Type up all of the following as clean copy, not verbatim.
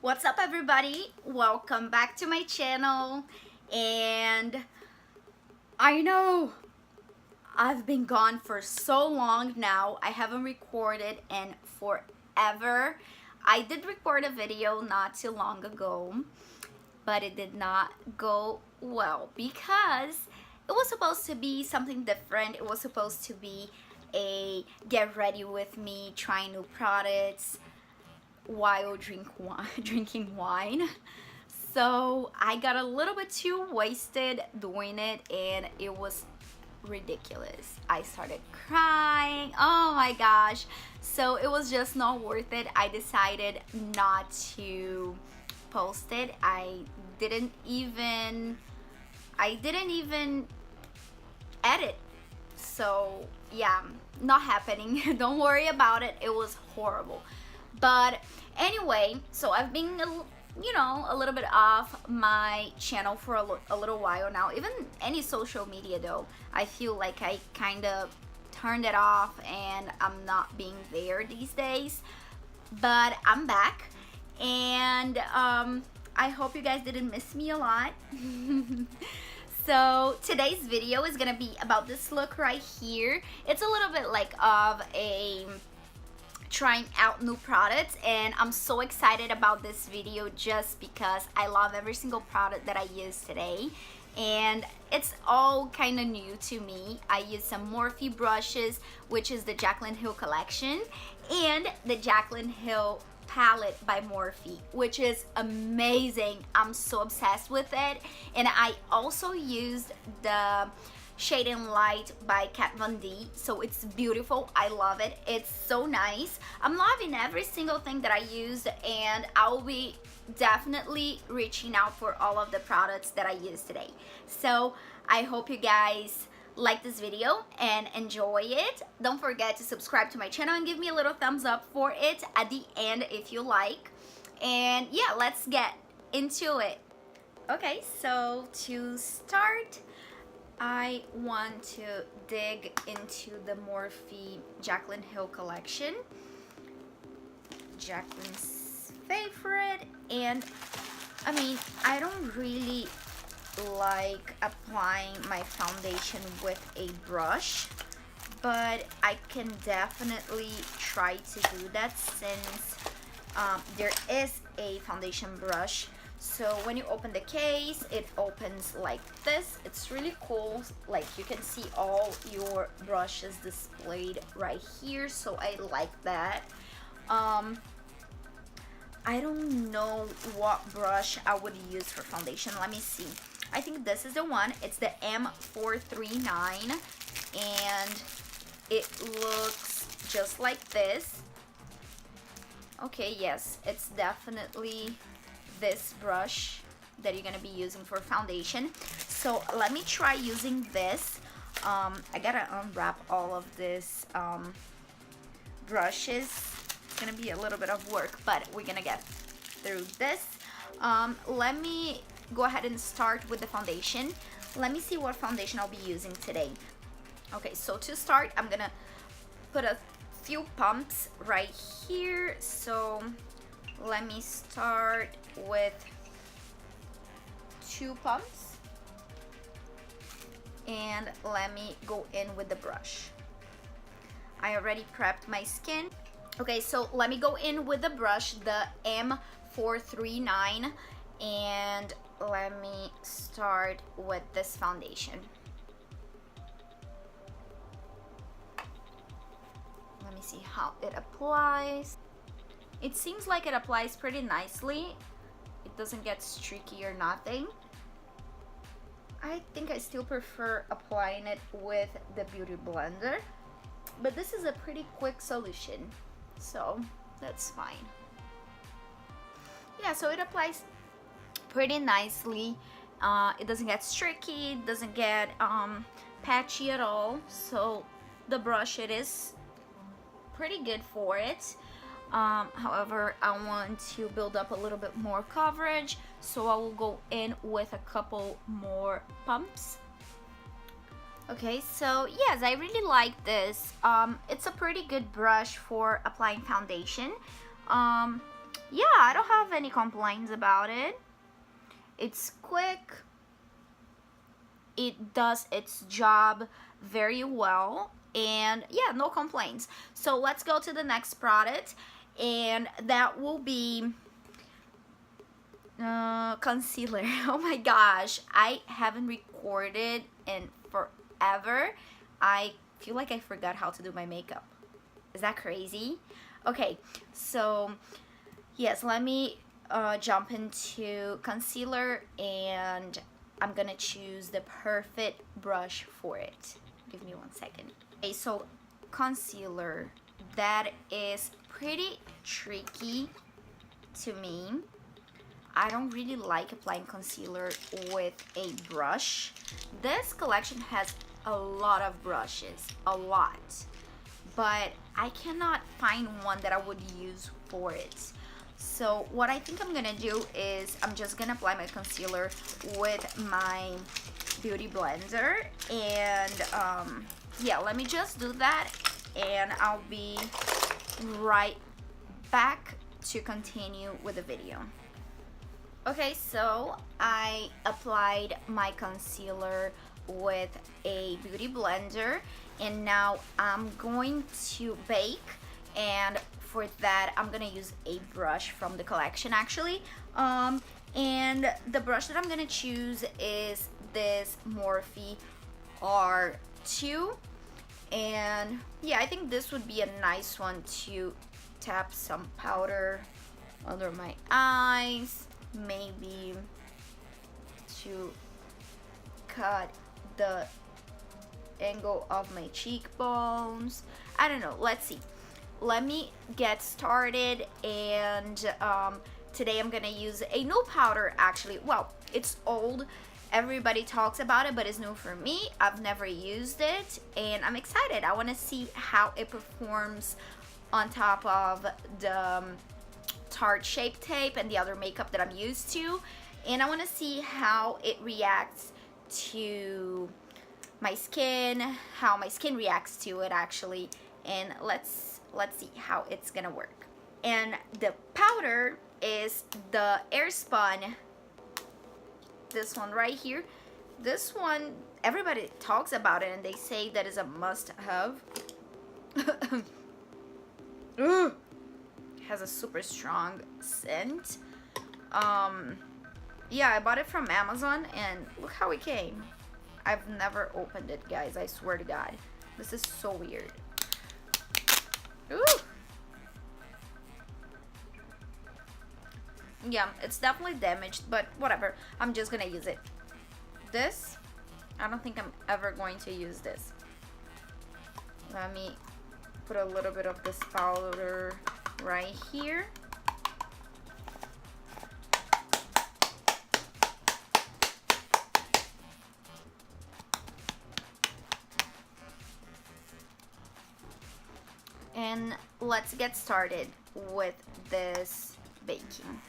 What's up, everybody? Welcome back to my channel. And I know I've been gone for so long now. I haven't recorded in forever. I did record a video not too long ago, but it did not go well because it was supposed to be something different. It was supposed to be a get ready with me, trying new products while drinking wine. So I got a little bit too wasted doing it and it was ridiculous. I started crying. Oh my gosh. So it was just not worth it. I decided not to post it. I didn't even edit. So yeah, not happening. Don't worry about it. It was horrible. But anyway, so I've been a little bit off my channel for a little while now. Even any social media though, I feel like I kind of turned it off and I'm not being there these days. But I'm back, and I hope you guys didn't miss me a lot. So today's video is gonna be about this look right here. It's a little bit like of a trying out new products, and I'm so excited about this video just because I love every single product that I use today, and it's all kind of new to me. I use some Morphe brushes, which is the Jaclyn Hill collection, and the Jaclyn Hill palette by Morphe, which is amazing. I'm so obsessed with it. And I also used the Shade and Light by Kat Von D, so it's beautiful. I love it. It's so nice. I'm loving every single thing that I used, and I'll be definitely reaching out for all of the products that I use today. So I hope you guys like this video and enjoy it. Don't forget to subscribe to my channel and give me a little thumbs up for it at the end if you like. And yeah, let's get into it. Okay, so to start, I want to dig into the Morphe Jaclyn Hill collection, Jaclyn's favorite. And I mean, I don't really like applying my foundation with a brush, but I can definitely try to do that since there is a foundation brush. So when you open the case, it opens like this. It's really cool. Like, you can see all your brushes displayed right here, so I like that. I don't know what brush I would use for foundation. Let me see. I think this is the one. It's the M439, and it looks just like this. Okay, yes, it's definitely this brush that you're gonna be using for foundation. So let me try using this. I gotta unwrap all of this brushes. It's gonna be a little bit of work, but we're gonna get through this. Let me go ahead and start with the foundation. Let me see what foundation I'll be using today. Okay, so to start, I'm gonna put a few pumps right here. So let me start with 2 pumps, and let me go in with the brush. I already prepped my skin. Okay, so let me go in with the brush, the M439, and let me start with this foundation. Let me see how it applies. It seems like it applies pretty nicely. It doesn't get streaky or nothing. I think I still prefer applying it with the Beauty Blender, but this is a pretty quick solution, so that's fine. Yeah, so it applies pretty nicely. It doesn't get streaky, it doesn't get patchy at all, so the brush, it is pretty good for it. However, I want to build up a little bit more coverage, so I will go in with a couple more pumps. Okay, so yes, I really like this. It's a pretty good brush for applying foundation. Yeah, I don't have any complaints about it. It's quick. It does its job very well, and yeah, no complaints. So let's go to the next product, and that will be concealer. Oh my gosh, I haven't recorded in forever. I feel like I forgot how to do my makeup. Is that crazy? Okay, so yes, let me jump into concealer, and I'm gonna choose the perfect brush for it. Give me 1 second. Okay, so concealer, that is pretty tricky to me. I don't really like applying concealer with a brush. This collection has a lot of brushes, a lot, but I cannot find one that I would use for it. So what I think I'm gonna do is I'm just gonna apply my concealer with my beauty blender, and yeah, let me just do that, and I'll be right back to continue with the video. Okay, so I applied my concealer with a beauty blender, and now I'm going to bake, and for that I'm gonna use a brush from the collection actually, and the brush that I'm gonna choose is this Morphe R2, and yeah, I think this would be a nice one to tap some powder under my eyes, maybe to cut the angle of my cheekbones. I don't know, let's see. Let me get started, and today I'm gonna use a new powder actually. Well, it's old, everybody talks about it, but it's new for me. I've never used it, and I'm excited. I want to see how it performs on top of the Tarte Shape Tape and the other makeup that I'm used to, and I want to see how it reacts to my skin, how my skin reacts to it actually, and let's see how it's gonna work. And the powder is the Airspun, this one right here. This one, everybody talks about it and they say that is a must-have. It has a super strong scent. Yeah, I bought it from Amazon, and look how it came. I've never opened it, guys, I swear to God. This is so weird. Ooh. Yeah, it's definitely damaged, but whatever. I'm just gonna use it. This, I don't think I'm ever going to use this. Let me put a little bit of this powder right here. And let's get started with this baking.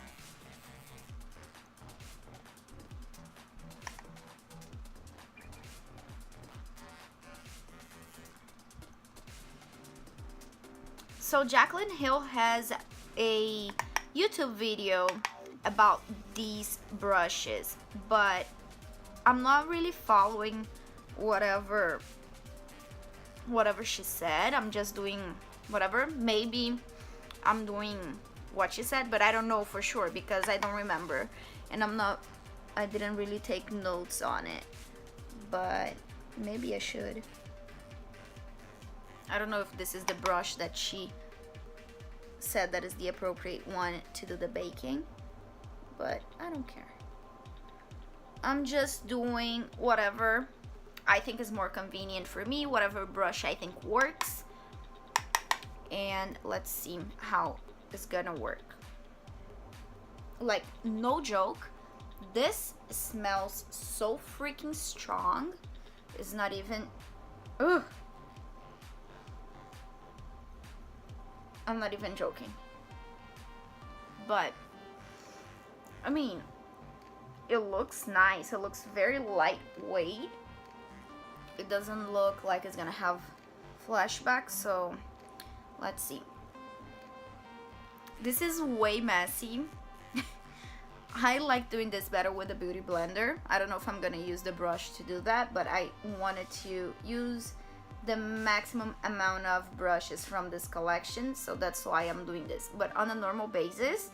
So Jaclyn Hill has a YouTube video about these brushes, but I'm not really following whatever she said. I'm just doing whatever. Maybe I'm doing what she said, but I don't know for sure because I don't remember, and I didn't really take notes on it, but maybe I should. I don't know if this is the brush that she said that is the appropriate one to do the baking, but I don't care. I'm just doing whatever I think is more convenient for me, whatever brush I think works, and let's see how it's gonna work. Like, no joke, this smells so freaking strong. It's not even, ugh. I'm not even joking. But I mean, it looks nice. It looks very lightweight. It doesn't look like it's gonna have flashbacks, so let's see. This is way messy. I like doing this better with the Beauty Blender. I don't know if I'm gonna use the brush to do that, but I wanted to use the maximum amount of brushes from this collection, so that's why I'm doing this. But on a normal basis,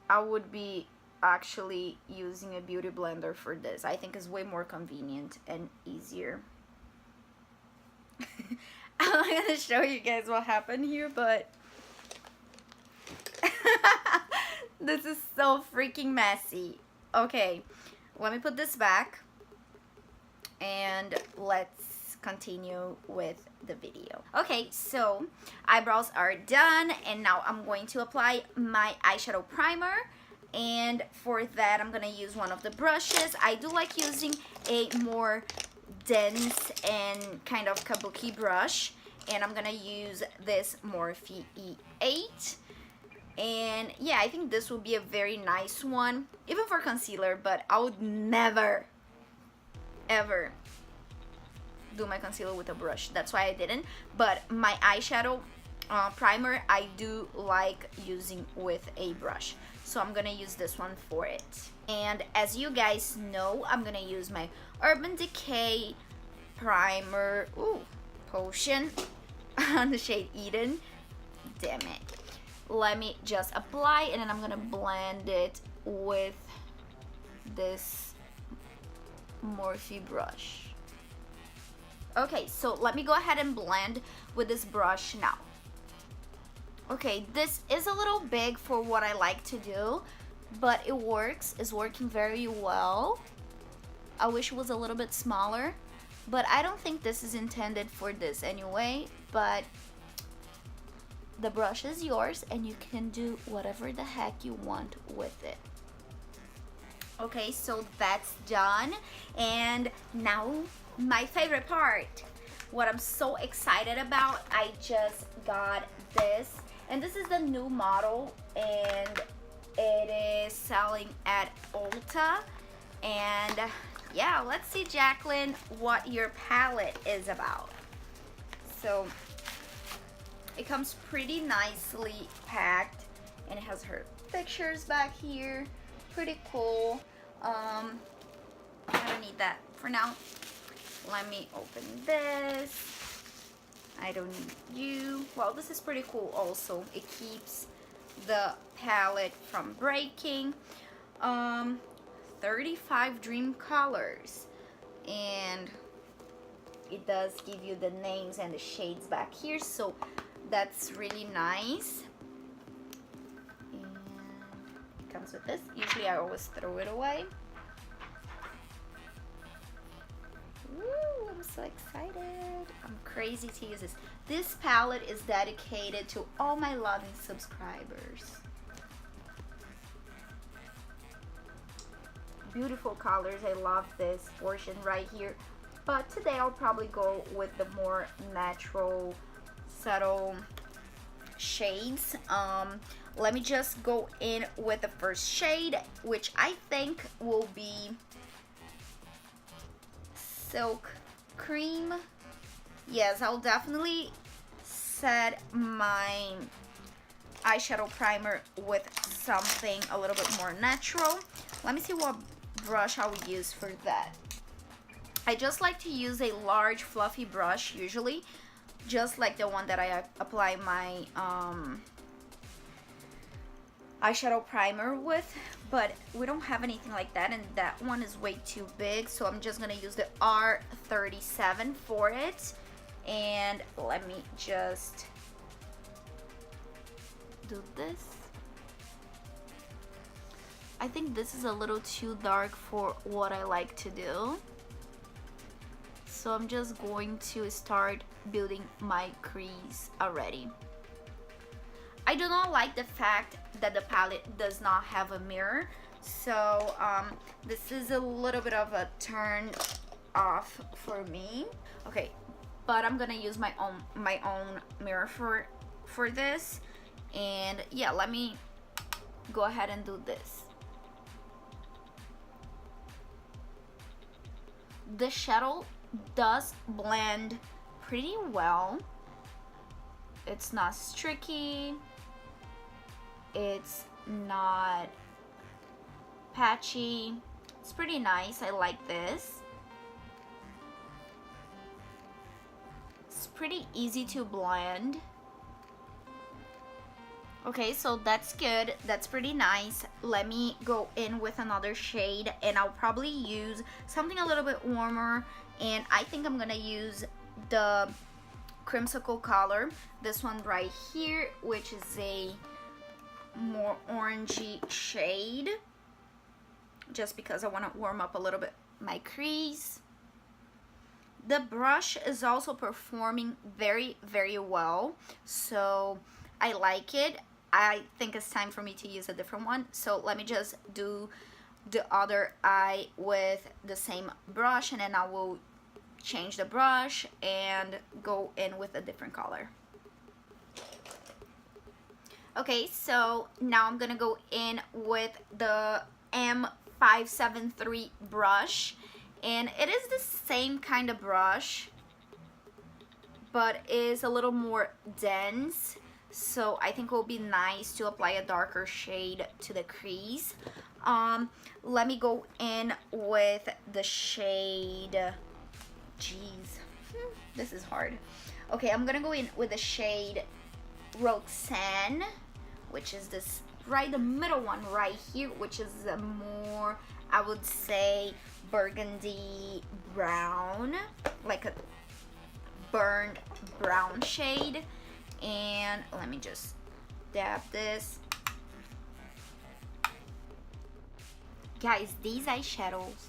I would be actually using a Beauty Blender for this. I think it's way more convenient and easier. I'm gonna show you guys what happened here, but this is so freaking messy. Okay, let me put this back and let's continue with the video. Okay, so eyebrows are done, and now I'm going to apply my eyeshadow primer. And for that, I'm gonna use one of the brushes. I do like using a more dense and kind of kabuki brush, and I'm gonna use this Morphe E8. And yeah, I think this will be a very nice one, even for concealer, but I would never, ever do my concealer with a brush. That's why I didn't. But my eyeshadow primer, I do like using with a brush. So I'm gonna use this one for it. And as you guys know, I'm gonna use my Urban Decay primer, potion on the shade Eden. Damn it. Let me just apply, and then I'm gonna blend it with this Morphe brush. Okay, so let me go ahead and blend with this brush now. Okay, this is a little big for what I like to do, but it works. It's working very well. I wish it was a little bit smaller, but I don't think this is intended for this anyway. But the brush is yours, and you can do whatever the heck you want with it. Okay, so that's done, and now my favorite part, what I'm so excited about. I just got this, and this is the new model, and it is selling at Ulta. And yeah, let's see, Jacqueline, what your palette is about. So it comes pretty nicely packed, and it has her pictures back here. Pretty cool. I don't need that for now. Let me open this. I don't need you. Well, this is pretty cool also. It keeps the palette from breaking. 35 dream colors, and it does give you the names and the shades back here, so that's really nice. And it comes with this. Usually I always throw it away. Woo, I'm so excited. I'm crazy to use this. This palette is dedicated to all my loving subscribers. Beautiful colors. I love this portion right here. But today I'll probably go with the more natural, subtle shades. Let me just go in with the first shade, which I think will be Silk Cream. Yes, I'll definitely set my eyeshadow primer with something a little bit more natural. Let me see what brush I would use for that. I just like to use a large fluffy brush usually, just like the one that I apply my eyeshadow primer with, but we don't have anything like that, and that one is way too big, so I'm just gonna use the R37 for it. And let me just do this. I think this is a little too dark for what I like to do, so I'm just going to start building my crease already. I do not like the fact that the palette does not have a mirror, so this is a little bit of a turn off for me. Okay, but I'm gonna use my own mirror for this. And yeah, let me go ahead and do this. The shadow does blend pretty well. It's not streaky. it's not patchy. It's pretty nice. I like this. It's pretty easy to blend. Okay, so that's good. That's pretty nice. Let me go in with another shade, and I'll probably use something a little bit warmer, and I think I'm gonna use the Creamsicle color, this one right here, which is a more orangey shade, just because I want to warm up a little bit my crease. The brush is also performing very, very well, so I like it. I think it's time for me to use a different one, so let me just do the other eye with the same brush, and then I will change the brush and go in with a different color. Okay, so now I'm gonna go in with the M573 brush, and it is the same kind of brush, but is a little more dense, so I think it will be nice to apply a darker shade to the crease. Let me go in with the shade, jeez, this is hard. Okay, I'm gonna go in with the shade Roxanne, which is this right, the middle one right here, which is a more, I would say, burgundy brown, like a burned brown shade. And let me just dab this. Guys, these eyeshadows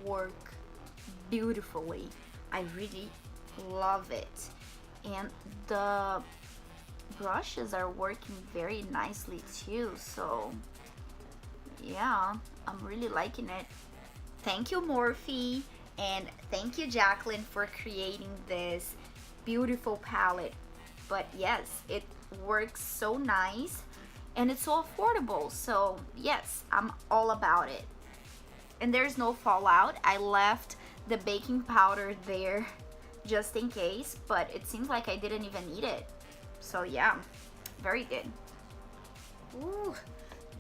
work beautifully. I really love it, and the brushes are working very nicely too, so yeah, I'm really liking it. Thank you, Morphe, and thank you, Jacqueline, for creating this beautiful palette. But yes, it works so nice, and it's so affordable, so yes, I'm all about it. And there's no fallout. I left the baking powder there just in case, but it seems like I didn't even need it. So yeah, very good. Ooh,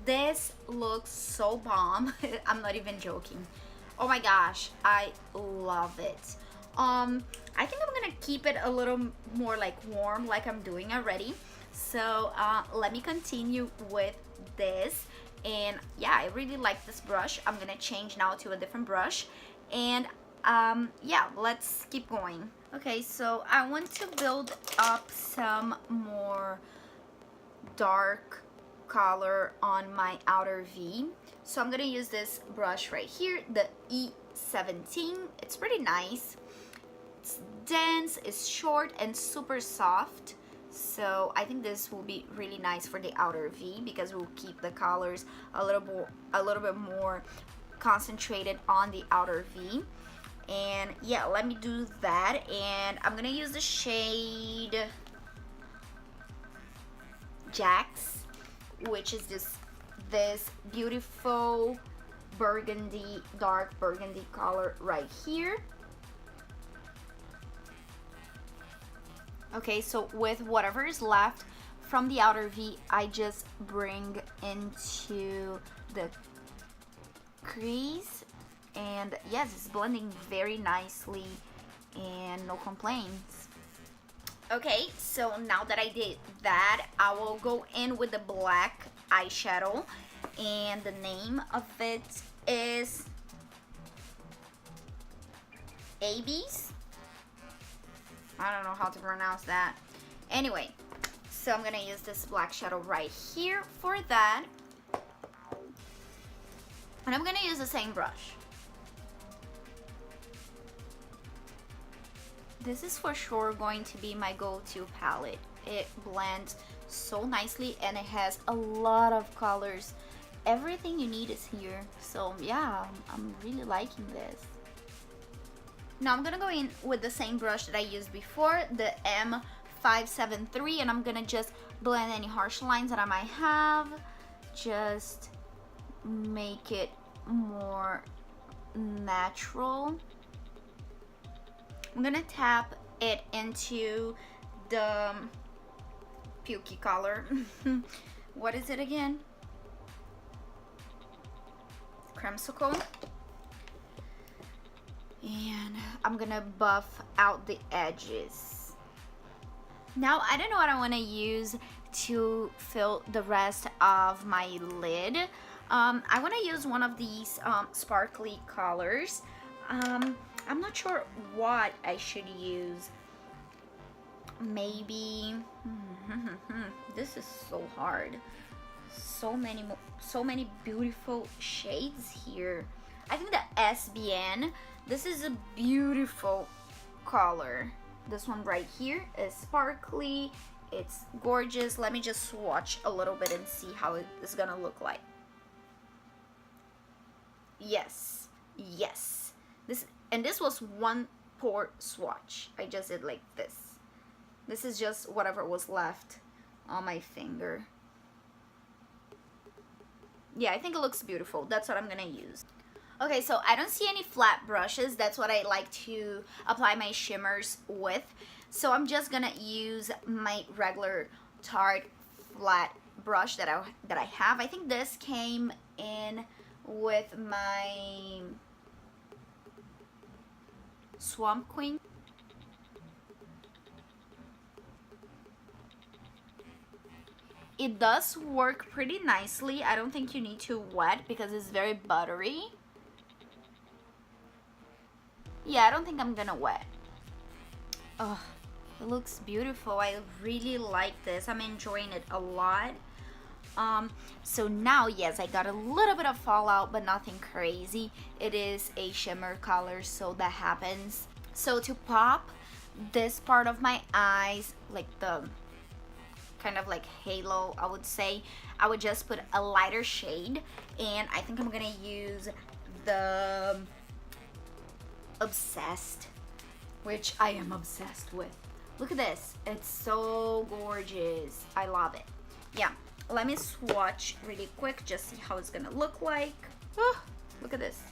this looks so bomb. I'm not even joking. Oh my gosh, I love it. I think I'm gonna keep it a little more like warm, like I'm doing already. So let me continue with this. And yeah, I really like this brush. I'm gonna change now to a different brush, and yeah, let's keep going. Okay, so I want to build up some more dark color on my outer V. So I'm gonna use this brush right here, the E17. It's pretty nice. It's dense, it's short, and super soft. So I think this will be really nice for the outer V, because we'll keep the colors a little bit more concentrated on the outer V. And yeah, let me do that, and I'm gonna use the shade Jax, which is this beautiful burgundy, dark burgundy color right here. Okay, so with whatever is left from the outer V, I just bring into the crease, and yes, it's blending very nicely and no complaints. Okay, so now that I did that, I will go in with the black eyeshadow, and the name of it is Abies. I don't know how to pronounce that. Anyway, so I'm gonna use this black shadow right here for that. And I'm gonna use the same brush. This is for sure going to be my go-to palette. It blends so nicely, and it has a lot of colors. Everything you need is here. So yeah, I'm really liking this. Now I'm gonna go in with the same brush that I used before, the M573, and I'm gonna just blend any harsh lines that I might have. Just make it more natural. I'm gonna tap it into the pukey color, what is it again? Creamsicle. And I'm gonna buff out the edges. Now I don't know what I want to use to fill the rest of my lid. I want to use one of these sparkly colors. I'm not sure what I should use. Maybe this is so hard. So many beautiful shades here. I think the SBN, this is a beautiful color. This one right here is sparkly. It's gorgeous. Let me just swatch a little bit and see how it is gonna look like. Yes, yes. This was one pour swatch. I just did like this. This is just whatever was left on my finger. Yeah, I think it looks beautiful. That's what I'm gonna use. Okay, so I don't see any flat brushes. That's what I like to apply my shimmers with. So I'm just gonna use my regular Tarte flat brush that I have. I think this came in with my Swamp Queen. It does work pretty nicely. I don't think you need to wet because it's very buttery. Yeah, I don't think I'm gonna wet. Oh, it looks beautiful. I really like this. I'm enjoying it a lot. So now, yes, I got a little bit of fallout, but nothing crazy. It is a shimmer color, so that happens. So to pop this part of my eyes, like the kind of like halo, I would say, I would just put a lighter shade, and I think I'm gonna use the Obsessed, which I am obsessed with. Look at this. It's so gorgeous. I love it. Yeah, let me swatch really quick, just see how it's gonna look like. Oh, look at this.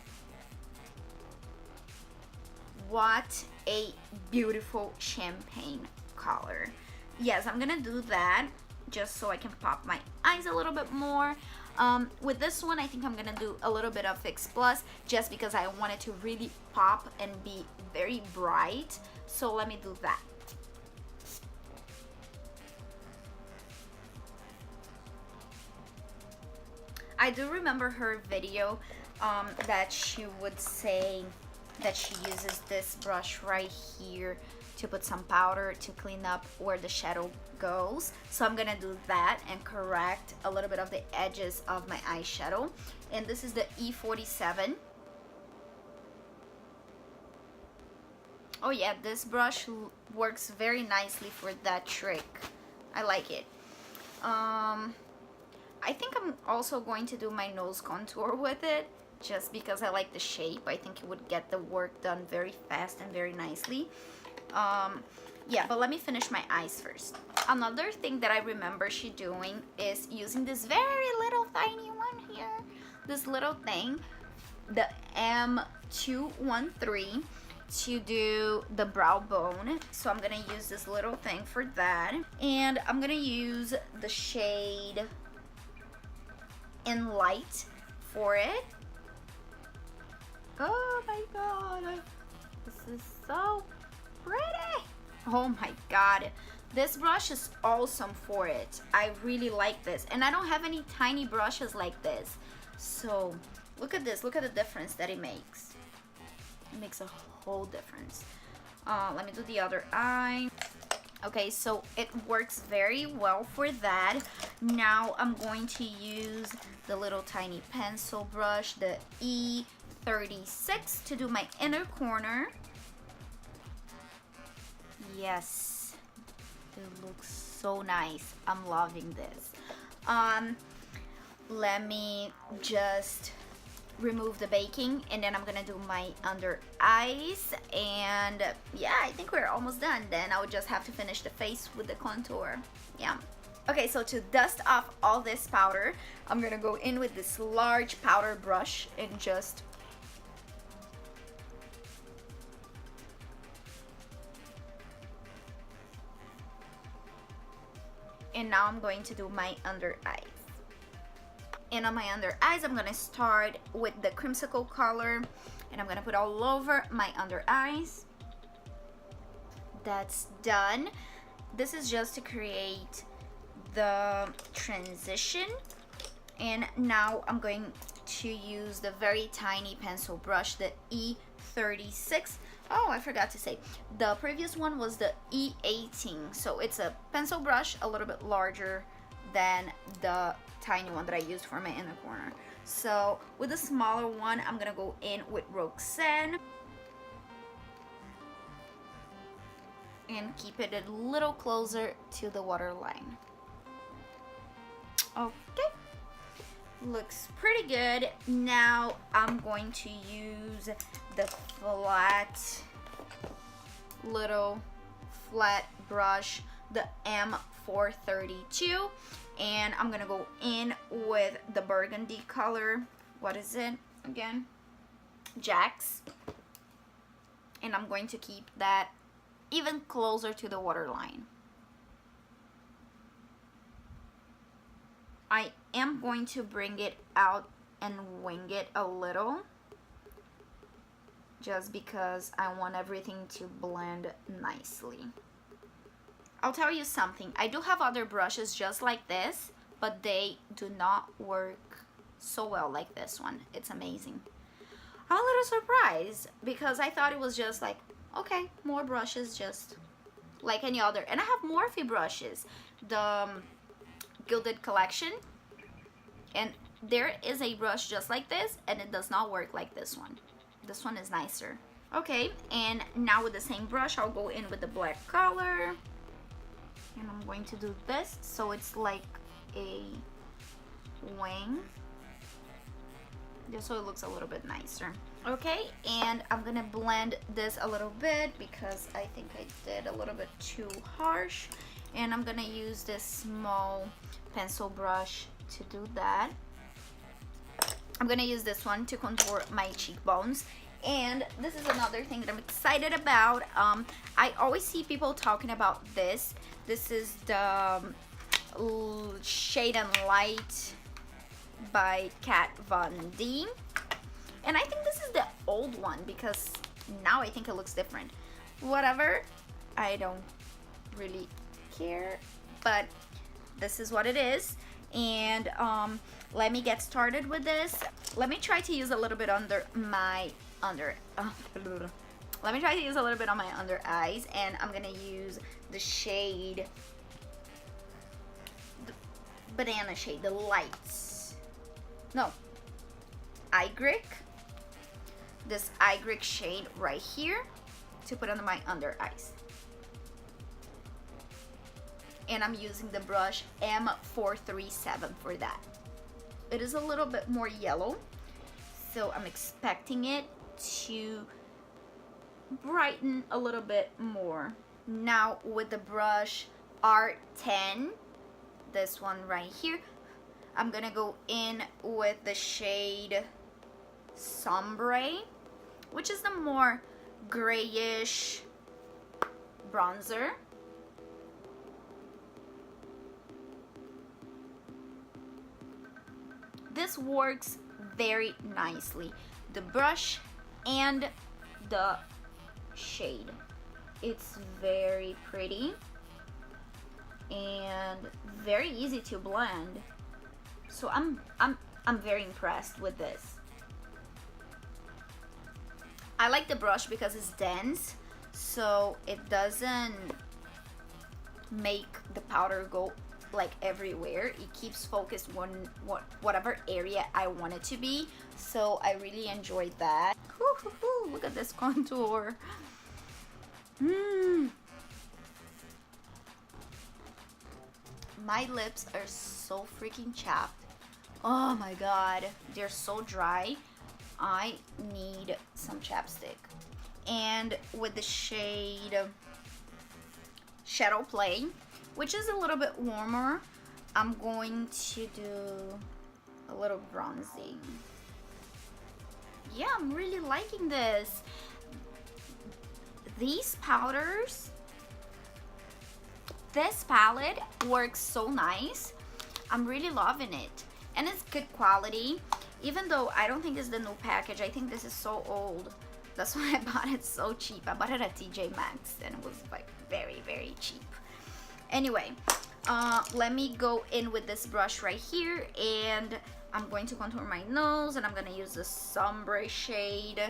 What a beautiful champagne color. Yes, I'm gonna do that just so I can pop my eyes a little bit more. With this one, I think I'm gonna do a little bit of Fix Plus just because I want it to really pop and be very bright. So let me do that. I do remember her video that she would say that she uses this brush right here to put some powder to clean up where the shadow goes. So I'm gonna do that and correct a little bit of the edges of my eyeshadow. And this is the E47. Oh yeah, this brush works very nicely for that trick. I like it. I think I'm also going to do my nose contour with it just because I like the shape. I think it would get the work done very fast and very nicely. Yeah, but let me finish my eyes first. Another thing that I remember she doing is using this very little tiny one here. This little thing, the M213, to do the brow bone. So I'm gonna use this little thing for that. And I'm gonna use the shade In Light for it. Oh my god, this is so pretty. Oh my god, this brush is awesome for it. I really like this, and I don't have any tiny brushes like this. So look at this, look at the difference that it makes. It makes a whole difference. Let me do the other eye. Okay, so it works very well for that. Now I'm going to use the little tiny pencil brush, the E36, to do my inner corner. Yes, it looks so nice. I'm loving this. Let me just remove the baking, and then I'm gonna do my under eyes. And yeah, I think we're almost done. Then I would just have to finish the face with the contour. Yeah. Okay, so to dust off all this powder, I'm gonna go in with this large powder brush and just and now I'm going to do my under eyes. And on my under eyes, I'm gonna start with the creamsicle color, and I'm gonna put all over my under eyes. That's done. This is just to create the transition. And now I'm going to use the very tiny pencil brush, the E36. Oh, I forgot to say, the previous one was the E18. So it's a pencil brush a little bit larger than the tiny one that I used for my inner corner. So with the smaller one, I'm gonna go in with Roxanne and keep it a little closer to the waterline. Okay, looks pretty good. Now I'm going to use the little flat brush, the M432, and I'm gonna go in with the burgundy color. What is it again? Jax. And I'm going to keep that even closer to the waterline. I am going to bring it out and wing it a little, just because I want everything to blend nicely. I'll tell you something, I do have other brushes just like this, but they do not work so well like this one. It's amazing. I'm a little surprised because I thought it was just like, okay, more brushes just like any other. And I have Morphe brushes, the Gilded Collection, and there is a brush just like this, and it does not work like this one. This one is nicer. Okay, and now with the same brush, I'll go in with the black color, and I'm going to do this so it's like a wing, just so it looks a little bit nicer. Okay, and I'm gonna blend this a little bit because I think I did a little bit too harsh, and I'm gonna use this small pencil brush to do that. I'm gonna use this one to contour my cheekbones. And this is another thing that I'm excited about. I always see people talking about this. This is the Shade and Light by Kat Von D. And I think this is the old one because now I think it looks different. Whatever, I don't really care, but this is what it is. And let me get started with this. Let me try to use a little bit let me try to use a little bit on my under eyes, and I'm gonna use the shade, the banana shade, the lights. No, Ygric. This Ygric shade right here to put under my under eyes. And I'm using the brush M437 for that. It is a little bit more yellow, so I'm expecting it to brighten a little bit more. Now with the brush R10, this one right here, I'm gonna go in with the shade Sombre, which is the more grayish bronzer. This works very nicely, the brush and the shade. It's very pretty and very easy to blend. So I'm very impressed with this. I like the brush because it's dense, so it doesn't make the powder go like everywhere. It keeps focused on whatever area I want it to be, so I really enjoyed that. Look at this contour. My lips are so freaking chapped. Oh my god, they're so dry. I need some chapstick. And with the shade Shadow Play, which is a little bit warmer, I'm going to do a little bronzing. Yeah, I'm really liking this. These powders, this palette works so nice. I'm really loving it. and it's good quality, even though I don't think it's the new package. I think this is so old. That's why I bought it so cheap. I bought it at TJ Maxx and it was like very, very cheap. Anyway, let me go in with this brush right here, and I'm going to contour my nose, and I'm gonna use the sombre shade.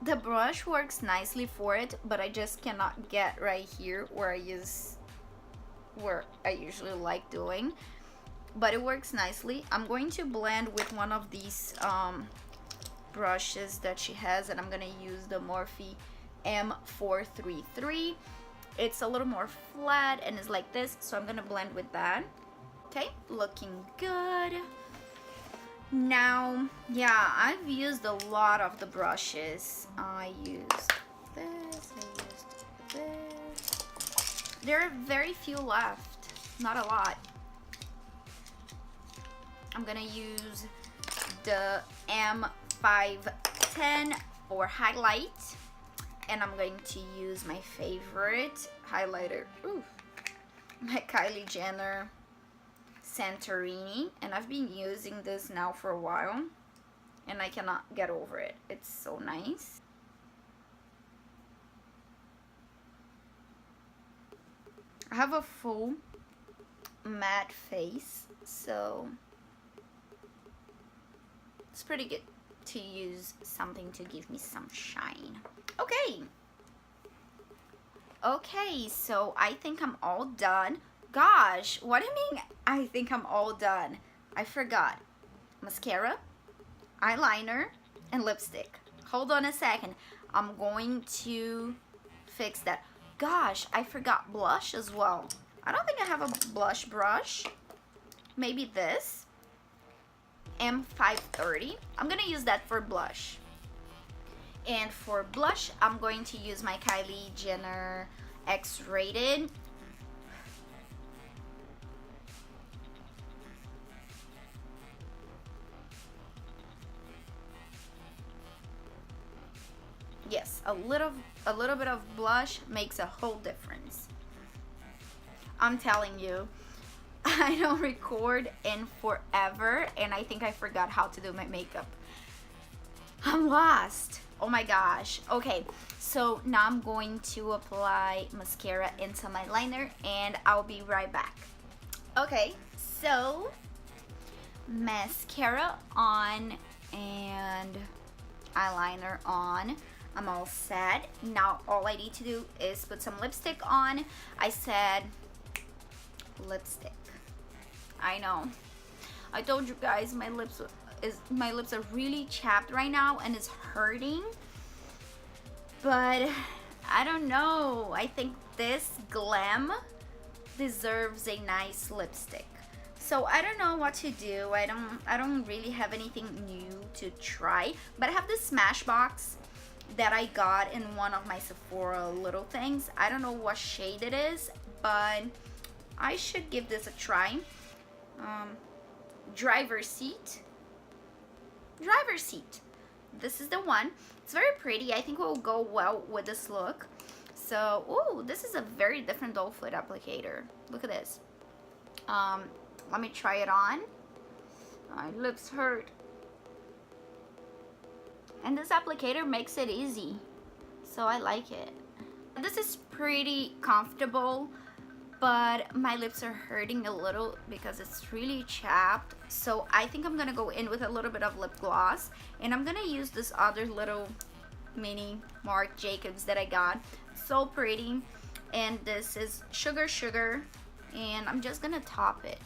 The brush works nicely for it, but I just cannot get right here where I usually like doing. But it works nicely. I'm going to blend with one of these brushes that she has, and I'm gonna use the Morphe M433. It's a little more flat and it's like this, so I'm gonna blend with that. Okay, looking good. Now, yeah, I've used a lot of the brushes. I used this, I used this. There are very few left, not a lot. I'm gonna use the M510 for highlight, and I'm going to use my favorite highlighter, my Kylie Jenner Santorini, and I've been using this now for a while and I cannot get over it. It's so nice. I have a full matte face, so it's pretty good to use something to give me some shine. Okay, so I think I'm all done. Gosh, what do you mean I think I'm all done? I forgot. Mascara, eyeliner, and lipstick. Hold on a second. I'm going to fix that. Gosh, I forgot blush as well. I don't think I have a blush brush. Maybe this. M530. I'm gonna use that for blush. And for blush, I'm going to use my Kylie Jenner X-Rated. Yes, a little bit of blush makes a whole difference. I'm telling you, I don't record in forever, and I think I forgot how to do my makeup. I'm lost. Oh my gosh. Okay, so now I'm going to apply mascara into my liner, and I'll be right back. Okay, so mascara on and eyeliner on. I'm all set. Now all I need to do is put some lipstick on. I said lipstick. I know. I told you guys my lips are really chapped right now and it's hurting. But I don't know. I think this glam deserves a nice lipstick. So I don't know what to do. I don't really have anything new to try, but I have this Smashbox that I got in one of my Sephora little things. I don't know what shade it is, but I should give this a try. Driver's seat. This is the one. It's very pretty. I think it will go well with this look. So, ooh, this is a very different doll foot applicator. Look at this. Let me try it on. My lips hurt. And this applicator makes it easy, so I like it. This is pretty comfortable, but my lips are hurting a little because it's really chapped. So I think I'm gonna go in with a little bit of lip gloss, and I'm gonna use this other little mini Marc Jacobs that I got. So pretty. And this is Sugar, and I'm just gonna top it.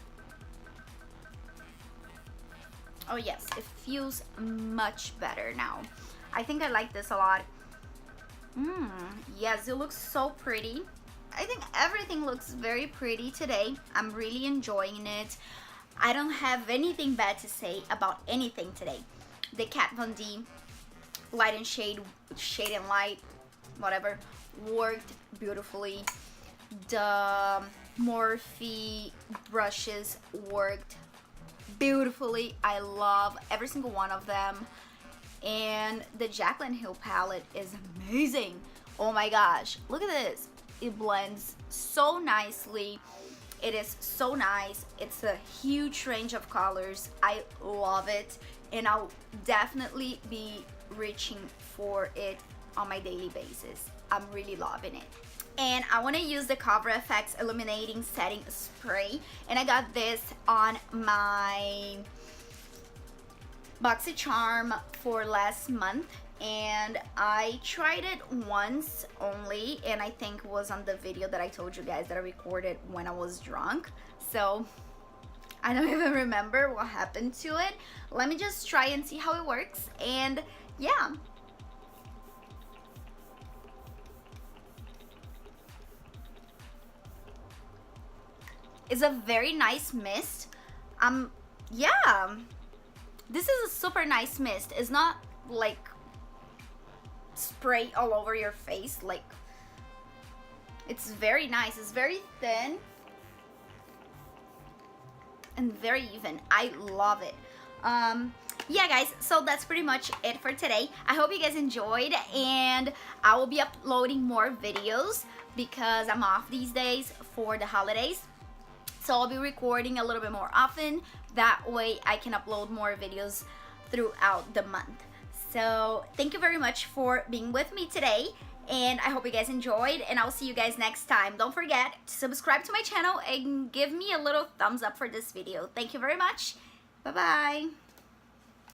Oh yes, it feels much better now. I think I like this a lot. Yes, it looks so pretty. I think everything looks very pretty today. I'm really enjoying it. I don't have anything bad to say about anything today. The Kat Von D Light and Shade and Light, whatever, worked beautifully. The Morphe brushes worked beautifully. I love every single one of them. And the Jaclyn Hill palette is amazing. Oh my gosh, look at this. It blends so nicely. It is so nice. It's a huge range of colors. I love it, and I'll definitely be reaching for it on my daily basis. I'm really loving it. And I want to use the Cover FX Illuminating Setting Spray, and I got this on my BoxyCharm for last month, and I tried it once only, and I think it was on the video that I told you guys that I recorded when I was drunk, so I don't even remember what happened to it. Let me just try and see how it works, and yeah. It's a very nice mist. Yeah, this is a super nice mist. It's not like spray all over your face. Like, it's very nice. It's very thin and very even. I love it. Yeah, guys, so that's pretty much it for today. I hope you guys enjoyed, and I will be uploading more videos because I'm off these days for the holidays. So I'll be recording a little bit more often. That way I can upload more videos throughout the month. So thank you very much for being with me today, and I hope you guys enjoyed, and I'll see you guys next time. Don't forget to subscribe to my channel and give me a little thumbs up for this video. Thank you very much. Bye-bye.